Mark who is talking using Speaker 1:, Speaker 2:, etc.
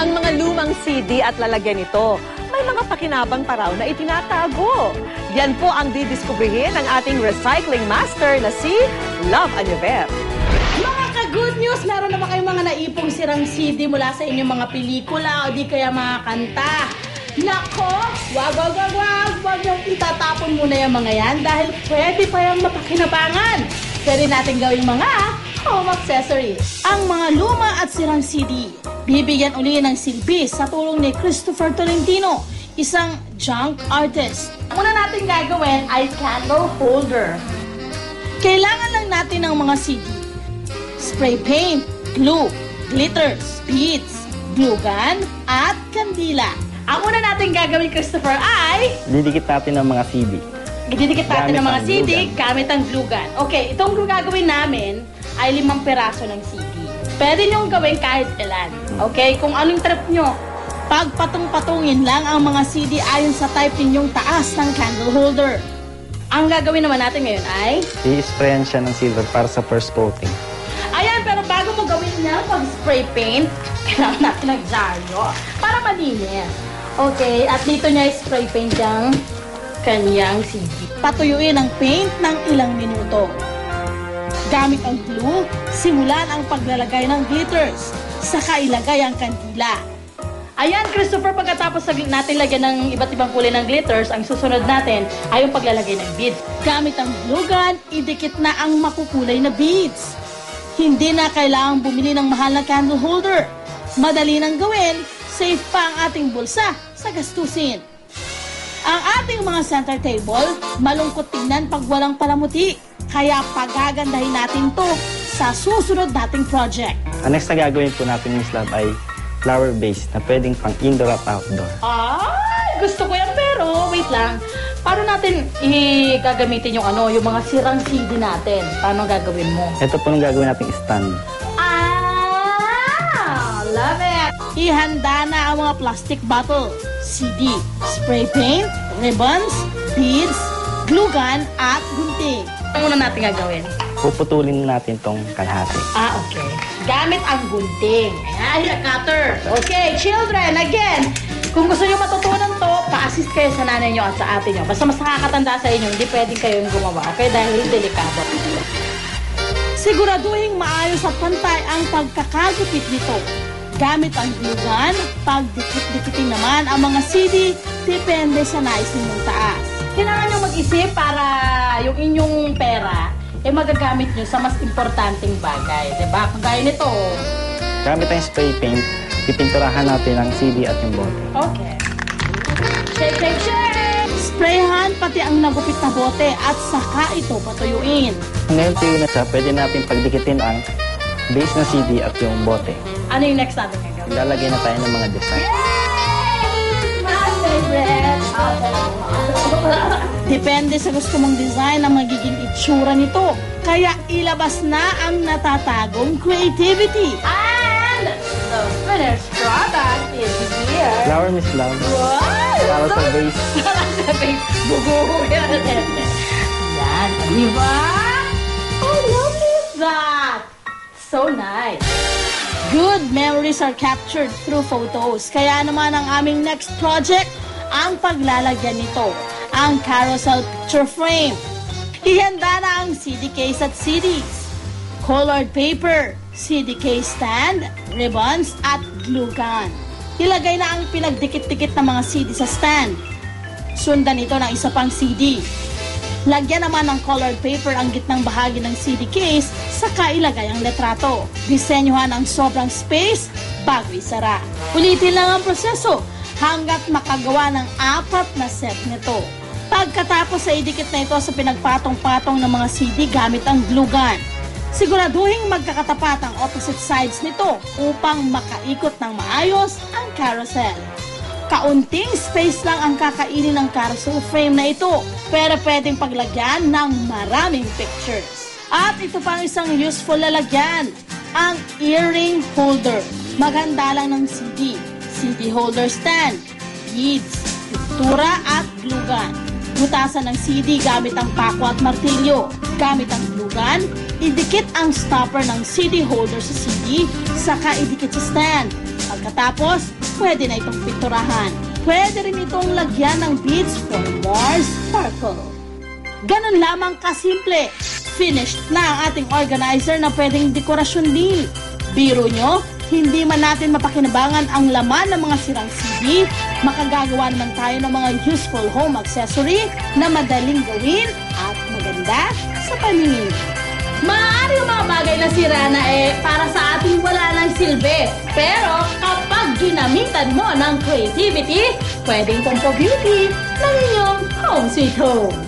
Speaker 1: Ang mga lumang CD at lalagyan nito, may mga pakinabang pa raw na itinatago. Yan po ang didiskubrihin ng ating recycling master na si Love Anyover.
Speaker 2: Mga ka-good news, meron naman kayong mga naipong sirang CD mula sa inyong mga pelikula o di kaya mga kanta. Nako, wag yung itatapon muna yung mga yan dahil pwede pa yung mapakinabangan. Pwede natin gawing mga home accessories. Ang mga luma at sirang CD, bibigyan uli ng silbi sa tulong ni Christopher Tolentino, isang junk artist. Ang una natin gagawin ay candle holder. Kailangan lang natin ng mga CD, spray paint, glue, glitters, beads, glue gun, at kandila. Ang una natin gagawin, Christopher, ay
Speaker 3: Didikit natin ang mga CD.
Speaker 2: didikit natin ng mga
Speaker 3: Gamit ang
Speaker 2: CD
Speaker 3: glue gun.
Speaker 2: gamit ang glue gun. Okay, itong gagawin namin ay 5 peraso ng CD. Pwede niyong gawin kahit ilan. Okay, kung anong trip nyo. Pagpatong-patungin lang ang mga CD ayon sa type ninyong taas ng candle holder. Ang gagawin naman natin ngayon ay
Speaker 3: I-sprayan siya ng silver para sa first coating.
Speaker 2: ayan, pero bago mo gawin niya pag-spray paint, kailangan natin ng dyaryo para malinis. Okay, at dito niya spray paint yung kanyang CD. Patuyuin ang paint ng ilang minuto. Gamit ang glue, simulan ang paglalagay ng glitters, saka ilagay ang kandila. Ayan, Christopher, pagkatapos natin lagyan ng iba't ibang kulay ng glitters, ang susunod natin ay yung paglalagay ng beads. Gamit ang glue gun, idikit na ang makukulay na beads. Hindi na kailangang bumili ng mahal na candle holder. Madali nang gawin, safe pa ang ating bulsa sa gastusin. Ang ating mga center table, malungkot tingnan pag walang palamuti. Kaya pagagandahin natin to sa susunod nating project.
Speaker 3: Ang next na gagawin po natin, Miss Love, ay flower base na pwedeng pang indoor at outdoor.
Speaker 2: Ay, gusto ko yan, pero wait lang. Paano natin gagamitin yung yung mga sirang CD natin? Paano gagawin mo?
Speaker 3: Ito po yung gagawin nating stand.
Speaker 2: Love it! Ihanda na ang mga plastic bottle, CD, spray paint, ribbons, beads, glue gun, at gunting. Ano muna natin gagawin?
Speaker 3: Puputulin natin tong kalahati.
Speaker 2: Okay. Gamit ang gunting. Ayan, cutter. Okay, children, again, kung gusto nyo matutunan to, pa-assist kayo sa nanay nyo at sa ate nyo. Basta mas nakakatanda sa inyo, hindi pwedeng kayong gumawa. Okay? Dahil delikado. Siguraduhin maayos at pantay ang pagkakagupit nito. Gamit ang glue gun, pagdikit-dikitin naman ang mga CD, depende sa nais ninyong taas. Kailangan nyo mag-isip para yung inyong pera magagamit nyo sa mas importanteng bagay. Diba? Kagaya nito.
Speaker 3: Gamit ang spray paint, pipinturahan natin ang CD at yung bote.
Speaker 2: Okay. Shake, shake, shake! Sprayhan pati ang nagupit na bote at saka ito patuyuin.
Speaker 3: Ngayon tuyo na siya, pwede natin pagdikitin ang base na CD at yung bote.
Speaker 2: Ano yung next natin gagawin?
Speaker 3: Lalagay na tayo ng mga design.
Speaker 2: My favorite! Depende sa gusto mong design ang magiging itsura nito. Kaya ilabas na ang natatagong creativity. And the finished product is here.
Speaker 3: Flower, Miss Love.
Speaker 2: Wow!
Speaker 3: Para sa base.
Speaker 2: Para sa base. Buguhin natin. Yan. Diba? How lovely is that? So nice. Good memories are captured through photos. Kaya naman ang aming next project, ang paglalagyan nito, ang carousel picture frame. Ihanda na ang CD case at CDs, colored paper, CD case stand, ribbons, at glue gun. Ilagay na ang pinagdikit-dikit na mga CD sa stand. Sundan ito ng isa pang CD. Lagyan naman ng colored paper ang gitnang bahagi ng CD case, saka ilagay ang letrato. Disenyohan ang sobrang space bago isara. Ulitin lang ang proseso hanggat makagawa ng 4 na set nito. Pagkatapos ay idikit na ito sa pinagpatong-patong ng mga CD gamit ang glue gun. Siguraduhin magkakatapat ang opposite sides nito upang makaikot ng maayos ang carousel. Kaunting space lang ang kakainin ng carousel frame na ito, pero pwedeng paglagyan ng maraming pictures. At ito pang isang useful lalagyan, ang earring holder. Maganda lang ng CD, CD holder stand, beads, pintura at glue gun. Butasan ng CD gamit ang pako at martilyo. Gamit ang glue gun, idikit ang stopper ng CD holder sa CD, saka idikit sa stand. Pag Pagkatapos, pwede na itong pinturahan. Pwede rin itong lagyan ng beads for more sparkle. Ganun lamang kasimple. Finished na ang ating organizer na pwedeng dekorasyon din. Biro nyo, hindi man natin mapakinabangan ang laman ng mga sirang CD, makagagawa naman tayo ng mga useful home accessory na madaling gawin at maganda sa paningin. Maaari yung mga bagay na sira na para sa ating wala ng silbi. Pero kapag ginamitan mo ng creativity, pwedeng pampo-beauty ng inyong home sweet home.